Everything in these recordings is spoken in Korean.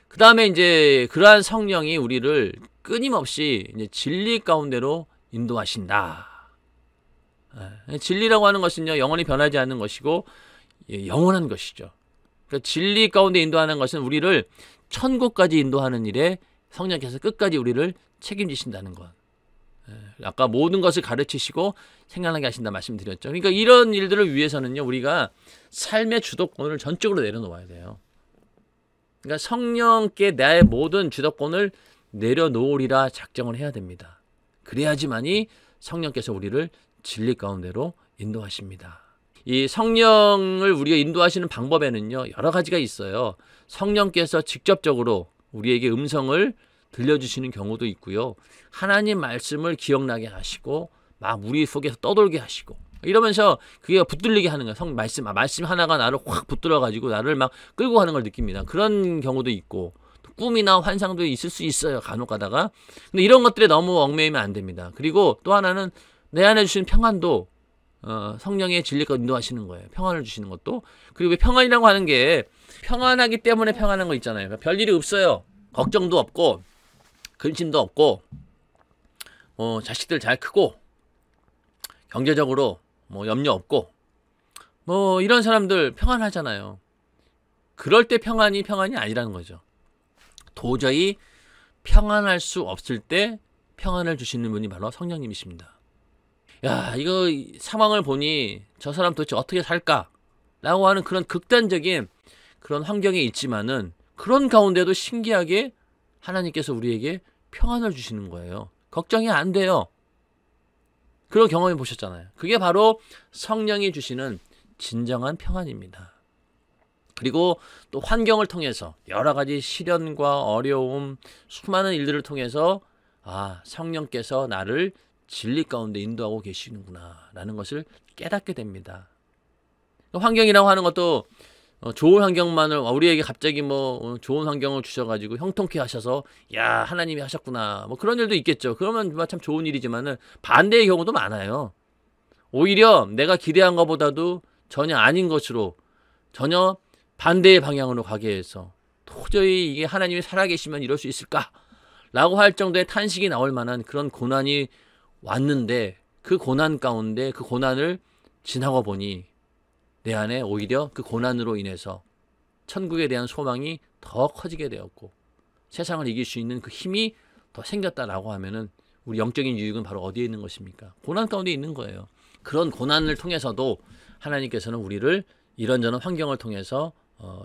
그 다음에 이제 그러한 성령이 우리를 끊임없이 이제 진리 가운데로 인도하신다. 진리라고 하는 것은요, 영원히 변하지 않는 것이고 영원한 것이죠. 그러니까 진리 가운데 인도하는 것은 우리를 천국까지 인도하는 일에 성령께서 끝까지 우리를 책임지신다는 것. 아까 모든 것을 가르치시고 생각나게 하신다 말씀드렸죠. 그러니까 이런 일들을 위해서는요, 우리가 삶의 주도권을 전적으로 내려놓아야 돼요. 그러니까 성령께 나의 모든 주도권을 내려놓으리라 작정을 해야 됩니다. 그래야지만이 성령께서 우리를 진리 가운데로 인도하십니다. 이 성령을 우리가 인도하시는 방법에는요, 여러 가지가 있어요. 성령께서 직접적으로 우리에게 음성을 들려주시는 경우도 있고요. 하나님 말씀을 기억나게 하시고 막 우리 속에서 떠돌게 하시고 이러면서 그게 붙들리게 하는 거예요. 말씀 하나가 나를 확 붙들어가지고 나를 막 끌고 가는 걸 느낍니다. 그런 경우도 있고 꿈이나 환상도 있을 수 있어요. 간혹 가다가. 근데 이런 것들에 너무 얽매이면 안 됩니다. 그리고 또 하나는 내 안에 주시는 평안도 성령의 진리가 인도하시는 거예요. 평안을 주시는 것도. 그리고 평안이라고 하는 게 평안하기 때문에 평안한 거 있잖아요. 별일이 없어요. 걱정도 없고 근심도 없고 자식들 잘 크고 경제적으로 염려 없고 이런 사람들 평안하잖아요. 그럴 때 평안이 아니라는 거죠. 도저히 평안할 수 없을 때 평안을 주시는 분이 바로 성령님이십니다. 야, 이거 상황을 보니 저 사람 도대체 어떻게 살까? 라고 하는 그런 극단적인 그런 환경에 있지만은 그런 가운데도 신기하게 하나님께서 우리에게 평안을 주시는 거예요. 걱정이 안 돼요. 그런 경험해 보셨잖아요. 그게 바로 성령이 주시는 진정한 평안입니다. 그리고 또 환경을 통해서 여러 가지 시련과 어려움, 수많은 일들을 통해서 성령께서 나를 진리 가운데 인도하고 계시는구나 라는 것을 깨닫게 됩니다. 환경이라고 하는 것도 좋은 환경만을 우리에게 갑자기 좋은 환경을 주셔가지고 형통케 하셔서 야 하나님이 하셨구나 그런 일도 있겠죠. 그러면 참 좋은 일이지만은 반대의 경우도 많아요. 오히려 내가 기대한 것보다도 전혀 아닌 것으로 전혀 반대의 방향으로 가게 해서 도저히 이게 하나님이 살아계시면 이럴 수 있을까? 라고 할 정도의 탄식이 나올 만한 그런 고난이 왔는데 그 고난 가운데 그 고난을 지나고 보니 내 안에 오히려 그 고난으로 인해서 천국에 대한 소망이 더 커지게 되었고 세상을 이길 수 있는 그 힘이 더 생겼다라고 하면은 우리 영적인 유익은 바로 어디에 있는 것입니까? 고난 가운데 있는 거예요. 그런 고난을 통해서도 하나님께서는 우리를 이런저런 환경을 통해서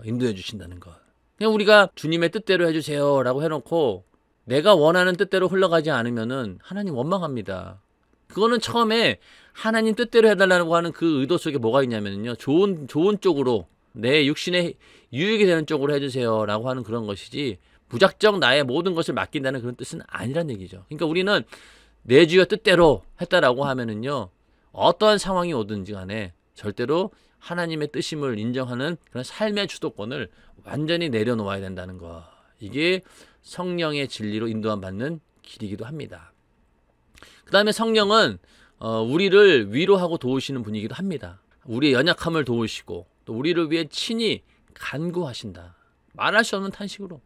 인도해 주신다는 것. 그냥 우리가 주님의 뜻대로 해주세요 라고 해놓고 내가 원하는 뜻대로 흘러가지 않으면은 하나님 원망합니다. 그거는 처음에 하나님 뜻대로 해달라고 하는 그 의도 속에 뭐가 있냐면요. 좋은 쪽으로 내 육신에 유익이 되는 쪽으로 해주세요 라고 하는 그런 것이지 무작정 나의 모든 것을 맡긴다는 그런 뜻은 아니란 얘기죠. 그러니까 우리는 내 주의 뜻대로 했다라고 하면은요. 어떠한 상황이 오든지 간에 절대로 하나님의 뜻임을 인정하는 그런 삶의 주도권을 완전히 내려놓아야 된다는 거. 이게 성령의 진리로 인도함 받는 길이기도 합니다. 그 다음에 성령은 우리를 위로하고 도우시는 분이기도 합니다. 우리의 연약함을 도우시고 또 우리를 위해 친히 간구하신다. 말할 수 없는 탄식으로.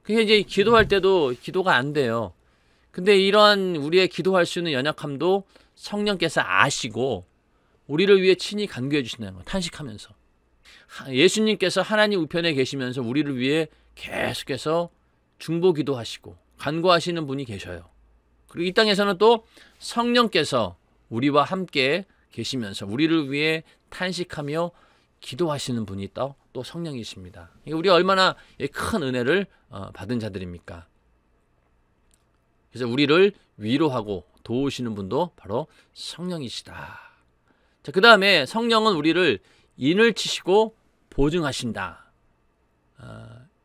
그게 이제 기도할 때도 기도가 안 돼요. 근데 이러한 우리의 기도할 수 있는 연약함도 성령께서 아시고 우리를 위해 친히 간구해 주신다는 거예요. 탄식하면서. 예수님께서 하나님 우편에 계시면서 우리를 위해 계속해서 중보 기도하시고 간구하시는 분이 계셔요. 그리고 이 땅에서는 또 성령께서 우리와 함께 계시면서 우리를 위해 탄식하며 기도하시는 분이 또 성령이십니다. 우리가 얼마나 큰 은혜를 받은 자들입니까? 그래서 우리를 위로하고 도우시는 분도 바로 성령이시다. 자, 그 다음에 성령은 우리를 인을 치시고 보증하신다.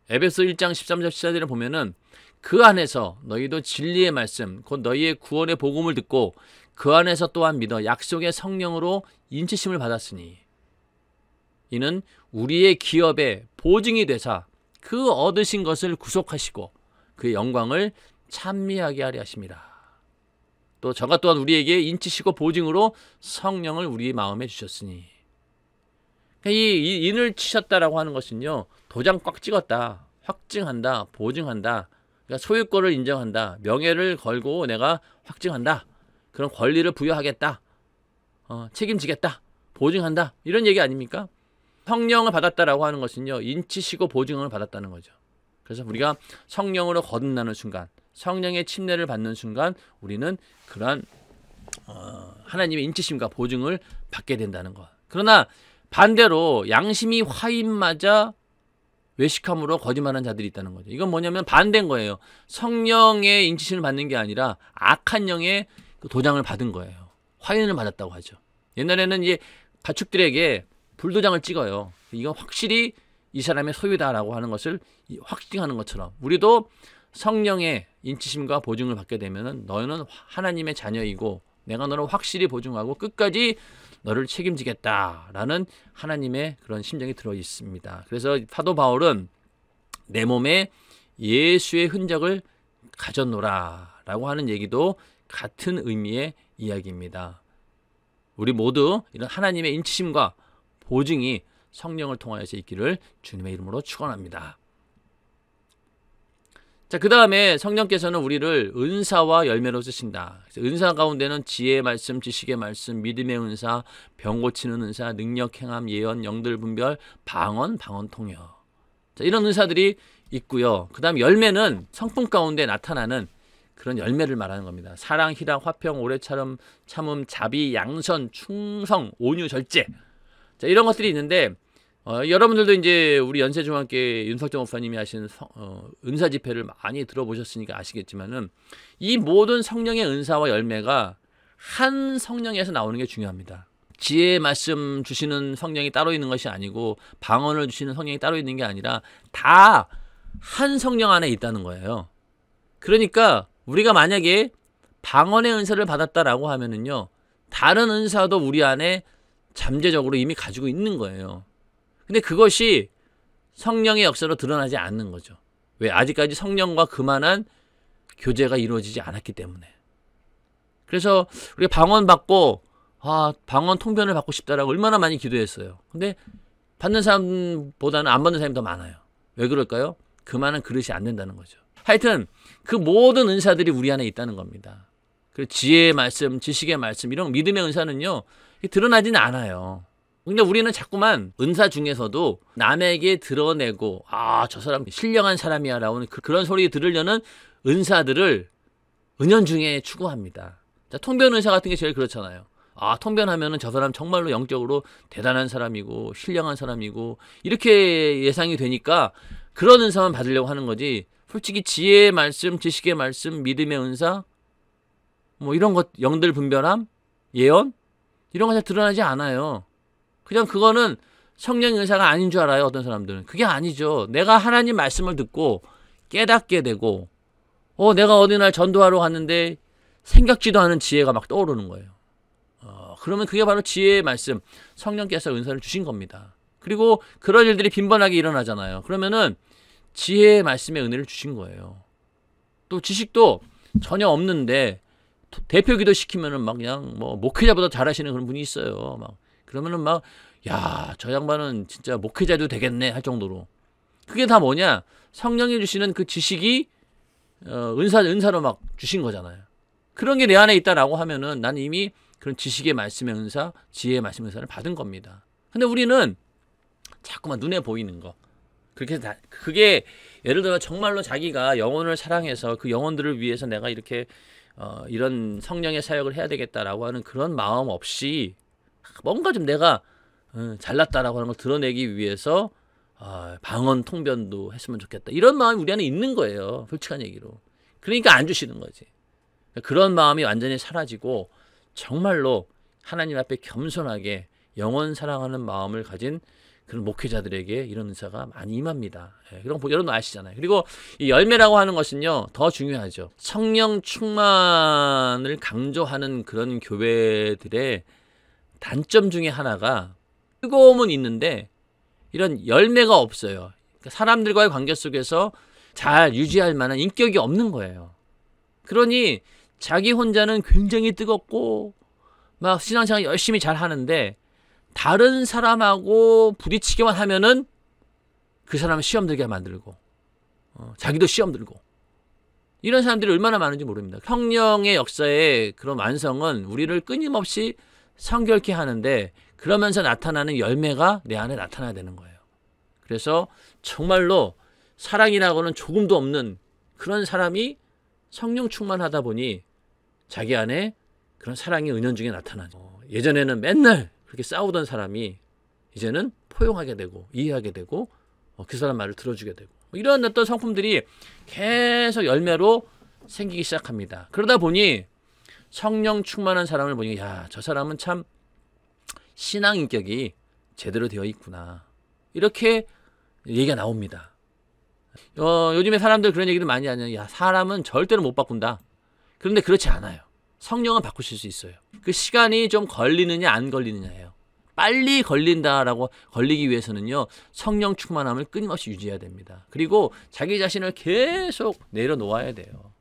에베소 1장 13절 14절에 보면은 그 안에서 너희도 진리의 말씀 곧 너희의 구원의 복음을 듣고 그 안에서 또한 믿어 약속의 성령으로 인치심을 받았으니 이는 우리의 기업의 보증이 되사 그 얻으신 것을 구속하시고 그의 영광을 찬미하게 하려 하심이라. 또 저가 또한 우리에게 인치시고 보증으로 성령을 우리 마음에 주셨으니 이 인을 치셨다라고 하는 것은요 도장 꽉 찍었다 확증한다, 보증한다. 그러니까 소유권을 인정한다. 명예를 걸고 내가 확증한다. 그런 권리를 부여하겠다. 책임지겠다. 보증한다. 이런 얘기 아닙니까? 성령을 받았다라고 하는 것은요, 인치시고 보증을 받았다는 거죠. 그래서 우리가 성령으로 거듭나는 순간, 성령의 침례를 받는 순간 우리는 그러한 하나님의 인치심과 보증을 받게 된다는 것. 그러나 반대로 양심이 화인 맞아 외식함으로 거짓말하는 자들이 있다는 거죠. 이건 뭐냐면 반대인 거예요. 성령의 인치심을 받는 게 아니라 악한 영의 도장을 받은 거예요. 화인을 받았다고 하죠. 옛날에는 이제 가축들에게 불도장을 찍어요. 이건 확실히 이 사람의 소유다라고 하는 것을 확증하는 것처럼 우리도 성령의 인치심과 보증을 받게 되면은 너는 하나님의 자녀이고 내가 너를 확실히 보증하고 끝까지 너를 책임지겠다라는 하나님의 그런 심정이 들어 있습니다. 그래서 사도 바울은 내 몸에 예수의 흔적을 가졌노라라고 하는 얘기도 같은 의미의 이야기입니다. 우리 모두 이런 하나님의 인치심과 보증이 성령을 통하여서 있기를 주님의 이름으로 축원합니다. 자, 그 다음에 성령께서는 우리를 은사와 열매로 쓰신다. 은사 가운데는 지혜의 말씀, 지식의 말씀, 믿음의 은사, 병 고치는 은사, 능력, 행함, 예언, 영들 분별, 방언, 방언 통역. 자, 이런 은사들이 있고요. 그 다음 열매는 성품 가운데 나타나는 그런 열매를 말하는 겁니다. 사랑, 희락, 화평, 오래 참음, 자비, 양선, 충성, 온유, 절제. 자, 이런 것들이 있는데 여러분들도 이제 우리 연세중앙교회 윤석정 목사님이 하신 은사 집회를 많이 들어보셨으니까 아시겠지만은 이 모든 성령의 은사와 열매가 한 성령에서 나오는 게 중요합니다. 지혜의 말씀 주시는 성령이 따로 있는 것이 아니고 방언을 주시는 성령이 따로 있는 게 아니라 다 한 성령 안에 있다는 거예요. 그러니까 우리가 만약에 방언의 은사를 받았다라고 하면은요, 다른 은사도 우리 안에 잠재적으로 이미 가지고 있는 거예요. 근데 그것이 성령의 역사로 드러나지 않는 거죠. 왜? 아직까지 성령과 그만한 교제가 이루어지지 않았기 때문에. 그래서 우리가 방언 받고 방언 통변을 받고 싶다라고 얼마나 많이 기도했어요. 근데 받는 사람보다는 안 받는 사람이 더 많아요. 왜 그럴까요? 그만한 그릇이 안 된다는 거죠. 하여튼 그 모든 은사들이 우리 안에 있다는 겁니다. 그리고 지혜의 말씀, 지식의 말씀, 이런 믿음의 은사는요, 드러나지는 않아요. 근데 우리는 자꾸만 은사 중에서도 남에게 드러내고 저 사람 신령한 사람이야 라고 그런 소리 들으려는 은사들을 은연중에 추구합니다. 자, 통변 은사 같은 게 제일 그렇잖아요. 통변하면은 저 사람 정말로 영적으로 대단한 사람이고 신령한 사람이고 이렇게 예상이 되니까 그런 은사만 받으려고 하는 거지. 솔직히 지혜의 말씀, 지식의 말씀, 믿음의 은사 뭐 이런 것, 영들 분별함, 예언 이런 거 잘 드러나지 않아요. 그냥 그거는 성령의 은사가 아닌 줄 알아요. 어떤 사람들은. 그게 아니죠. 내가 하나님 말씀을 듣고 깨닫게 되고 내가 어느 날 전도하러 갔는데 생각지도 않은 지혜가 막 떠오르는 거예요. 그러면 그게 바로 지혜의 말씀, 성령께서 은사를 주신 겁니다. 그리고 그런 일들이 빈번하게 일어나잖아요. 그러면은 지혜의 말씀의 은혜를 주신 거예요. 또 지식도 전혀 없는데 대표 기도 시키면은 막 그냥 뭐 목회자보다 잘하시는 그런 분이 있어요. 막 그러면은 막 저 양반은 진짜 목회자도 되겠네 할 정도로. 그게 다 뭐냐? 성령이 주시는 그 지식이 은사로 막 주신 거잖아요. 그런 게 내 안에 있다라고 하면은 난 이미 그런 지식의 말씀의 은사, 지혜의 말씀의 은사를 받은 겁니다. 근데 우리는 자꾸만 눈에 보이는 거. 그게 예를 들어 정말로 자기가 영혼을 사랑해서 그 영혼들을 위해서 내가 이렇게 이런 성령의 사역을 해야 되겠다라고 하는 그런 마음 없이 뭔가 좀 내가 잘났다라고 하는 걸 드러내기 위해서 방언 통변도 했으면 좋겠다. 이런 마음이 우리 안에 있는 거예요. 솔직한 얘기로. 그러니까 안 주시는 거지. 그런 마음이 완전히 사라지고 정말로 하나님 앞에 겸손하게 영혼 사랑하는 마음을 가진 그런 목회자들에게 이런 은사가 많이 임합니다. 그런 거 여러분 아시잖아요. 그리고 이 열매라고 하는 것은요, 더 중요하죠. 성령 충만을 강조하는 그런 교회들의 단점 중에 하나가 뜨거움은 있는데 이런 열매가 없어요. 그러니까 사람들과의 관계 속에서 잘 유지할 만한 인격이 없는 거예요. 그러니 자기 혼자는 굉장히 뜨겁고 막 신앙생활 열심히 잘 하는데 다른 사람하고 부딪히기만 하면은 그 사람을 시험 들게 만들고 자기도 시험 들고 이런 사람들이 얼마나 많은지 모릅니다. 성령의 역사의 그런 완성은 우리를 끊임없이 성결케 하는데 그러면서 나타나는 열매가 내 안에 나타나야 되는 거예요. 그래서 정말로 사랑이라고는 조금도 없는 그런 사람이 성령 충만하다 보니 자기 안에 그런 사랑이 은연중에 나타나죠. 예전에는 맨날 그렇게 싸우던 사람이 이제는 포용하게 되고 이해하게 되고 그 사람 말을 들어주게 되고 이런 어떤 성품들이 계속 열매로 생기기 시작합니다. 그러다 보니 성령 충만한 사람을 보니 야, 저 사람은 참 신앙 인격이 제대로 되어 있구나. 이렇게 얘기가 나옵니다. 요즘에 사람들 그런 얘기를 많이 하냐. 야, 사람은 절대로 못 바꾼다. 그런데 그렇지 않아요. 성령은 바꾸실 수 있어요. 그 시간이 좀 걸리느냐 안 걸리느냐예요. 빨리 걸리기 위해서는요, 성령 충만함을 끊임없이 유지해야 됩니다. 그리고 자기 자신을 계속 내려놓아야 돼요.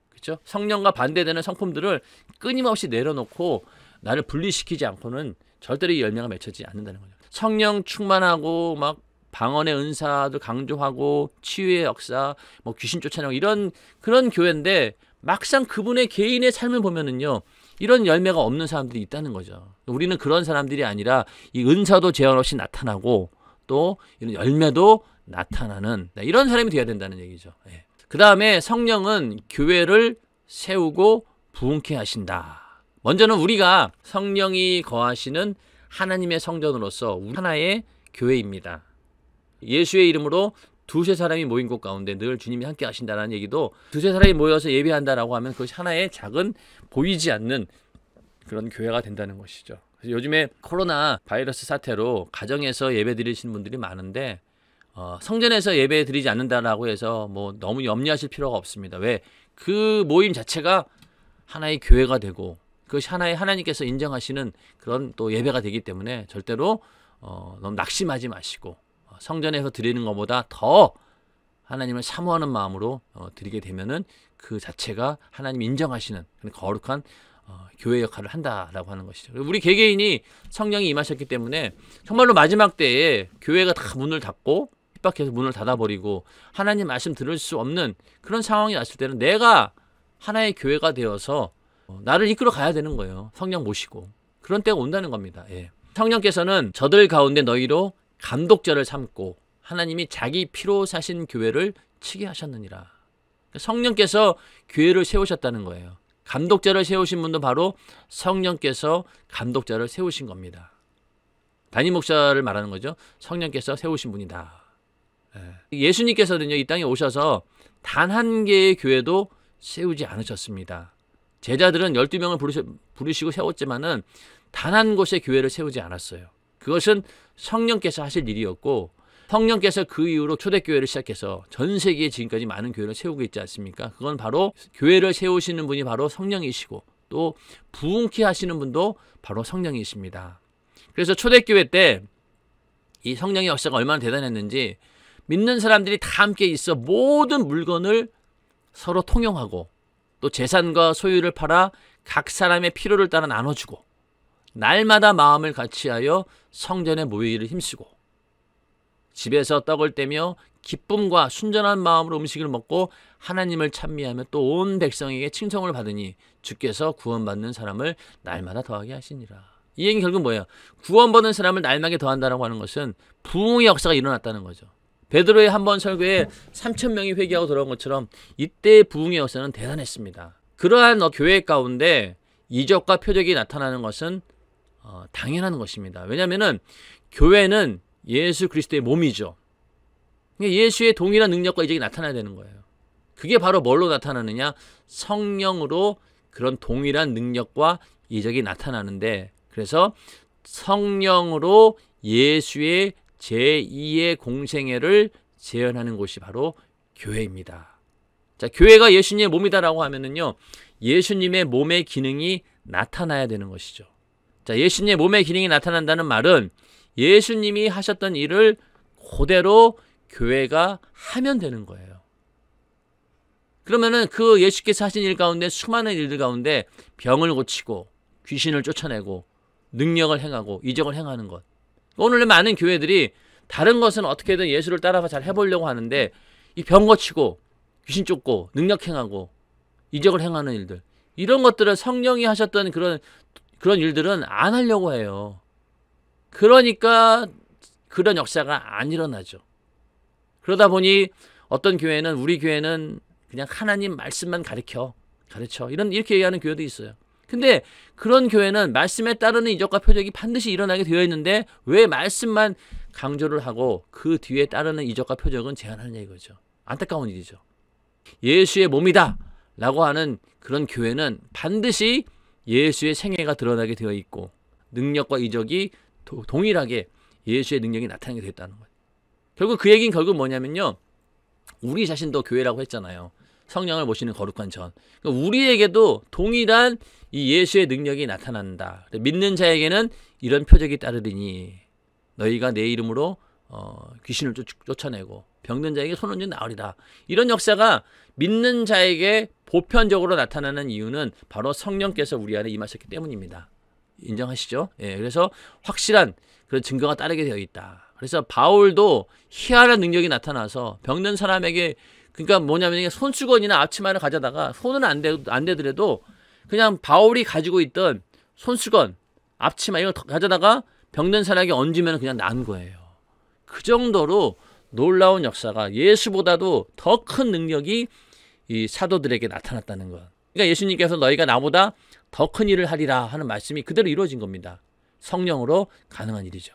그렇죠? 성령과 반대되는 성품들을 끊임없이 내려놓고 나를 분리시키지 않고는 절대로 이 열매가 맺혀지지 않는다는 거죠. 성령 충만하고 막 방언의 은사도 강조하고 치유의 역사, 뭐 귀신 쫓아내고 이런 그런 교회인데 막상 그분의 개인의 삶을 보면은요, 이런 열매가 없는 사람들이 있다는 거죠. 우리는 그런 사람들이 아니라 이 은사도 제한 없이 나타나고 또 이런 열매도 나타나는 이런 사람이 되어야 된다는 얘기죠. 예. 그 다음에 성령은 교회를 세우고 부흥케 하신다. 먼저는 우리가 성령이 거하시는 하나님의 성전으로서 우리 하나의 교회입니다. 예수의 이름으로 두세 사람이 모인 곳 가운데 늘 주님이 함께 하신다는 얘기도 두세 사람이 모여서 예배한다라고 하면 그것이 하나의 작은 보이지 않는 그런 교회가 된다는 것이죠. 그래서 요즘에 코로나 바이러스 사태로 가정에서 예배 드리시는 분들이 많은데 성전에서 예배 드리지 않는다라고 해서 뭐 너무 염려하실 필요가 없습니다. 왜? 그 모임 자체가 하나의 교회가 되고 그것이 하나의 하나님께서 인정하시는 그런 또 예배가 되기 때문에 절대로 너무 낙심하지 마시고 성전에서 드리는 것보다 더 하나님을 사모하는 마음으로 드리게 되면은 그 자체가 하나님 인정하시는 거룩한 교회 역할을 한다라고 하는 것이죠. 우리 개개인이 성령이 임하셨기 때문에 정말로 마지막 때에 교회가 다 문을 닫고 핍박해서 문을 닫아버리고 하나님 말씀 들을 수 없는 그런 상황이 났을 때는 내가 하나의 교회가 되어서 나를 이끌어 가야 되는 거예요. 성령 모시고. 그런 때가 온다는 겁니다. 예. 성령께서는 저들 가운데 너희로 감독자를 삼고 하나님이 자기 피로 사신 교회를 치게 하셨느니라. 성령께서 교회를 세우셨다는 거예요. 감독자를 세우신 분도 바로 성령께서 감독자를 세우신 겁니다. 담임 목사를 말하는 거죠. 성령께서 세우신 분이다. 예수님께서는요, 이 땅에 오셔서 단 한 개의 교회도 세우지 않으셨습니다. 제자들은 12명을 부르시고 세웠지만은 단 한 곳의 교회를 세우지 않았어요. 그것은 성령께서 하실 일이었고 성령께서 그 이후로 초대교회를 시작해서 전 세계에 지금까지 많은 교회를 세우고 있지 않습니까? 그건 바로 교회를 세우시는 분이 바로 성령이시고 또 부흥케 하시는 분도 바로 성령이십니다. 그래서 초대교회 때 이 성령의 역사가 얼마나 대단했는지 믿는 사람들이 다 함께 있어 모든 물건을 서로 통용하고 또 재산과 소유를 팔아 각 사람의 필요를 따라 나눠주고 날마다 마음을 같이하여 성전에 모이기를 힘쓰고 집에서 떡을 떼며 기쁨과 순전한 마음으로 음식을 먹고 하나님을 찬미하며 또 온 백성에게 칭송을 받으니 주께서 구원받는 사람을 날마다 더하게 하시니라. 이 얘기는 결국 뭐예요? 구원받는 사람을 날마다 더한다라고 하는 것은 부흥의 역사가 일어났다는 거죠. 베드로의 한 번 설교에 3,000명이 회개하고 돌아온 것처럼 이때의 부흥의 역사는 대단했습니다. 그러한 교회 가운데 이적과 표적이 나타나는 것은 당연한 것입니다. 왜냐하면 교회는 예수 그리스도의 몸이죠. 예수의 동일한 능력과 이적이 나타나야 되는 거예요. 그게 바로 뭘로 나타나느냐? 성령으로 그런 동일한 능력과 이적이 나타나는데 그래서 성령으로 예수의 제2의 공생애를 재현하는 곳이 바로 교회입니다. 자, 교회가 예수님의 몸이다라고 하면은요, 예수님의 몸의 기능이 나타나야 되는 것이죠. 자, 예수님의 몸의 기능이 나타난다는 말은 예수님이 하셨던 일을 그대로 교회가 하면 되는 거예요. 그러면은 그 예수께서 하신 일 가운데 수많은 일들 가운데 병을 고치고 귀신을 쫓아내고 능력을 행하고 이적을 행하는 것. 오늘 많은 교회들이 다른 것은 어떻게든 예수를 따라가 잘 해보려고 하는데 이 병 고치고 귀신 쫓고 능력 행하고 이적을 행하는 일들, 이런 것들을 성령이 하셨던 그런 일들은 안 하려고 해요. 그러니까 그런 역사가 안 일어나죠. 그러다 보니 어떤 교회는, 우리 교회는 그냥 하나님 말씀만 가르쳐 이렇게 얘기하는 교회도 있어요. 근데 그런 교회는 말씀에 따르는 이적과 표적이 반드시 일어나게 되어 있는데 왜 말씀만 강조를 하고 그 뒤에 따르는 이적과 표적은 제한하느냐 이거죠. 안타까운 일이죠. 예수의 몸이다 라고 하는 그런 교회는 반드시 예수의 생애가 드러나게 되어 있고 능력과 이적이 동일하게 예수의 능력이 나타나게 되어 있다는 거예요. 결국 그 얘기는 뭐냐면요, 우리 자신도 교회라고 했잖아요. 성령을 모시는 거룩한 전. 그러니까 우리에게도 동일한 이 예수의 능력이 나타난다. 믿는 자에게는 이런 표적이 따르리니 너희가 내 이름으로 귀신을 쫓아내고 병든 자에게 손 얹은 나으리라. 이런 역사가 믿는 자에게 보편적으로 나타나는 이유는 바로 성령께서 우리 안에 임하셨기 때문입니다. 인정하시죠? 예, 그래서 확실한 그런 증거가 따르게 되어 있다. 그래서 바울도 희한한 능력이 나타나서 병든 사람에게, 그러니까 뭐냐면 손수건이나 앞치마를 가져다가 손은 안 되더라도 그냥 바울이 가지고 있던 손수건, 앞치마 이걸 가져다가 병든 사람에게 얹으면 그냥 난 거예요. 그 정도로 놀라운 역사가, 예수보다도 더 큰 능력이 이 사도들에게 나타났다는 것. 그러니까 예수님께서 너희가 나보다 더 큰 일을 하리라 하는 말씀이 그대로 이루어진 겁니다. 성령으로 가능한 일이죠.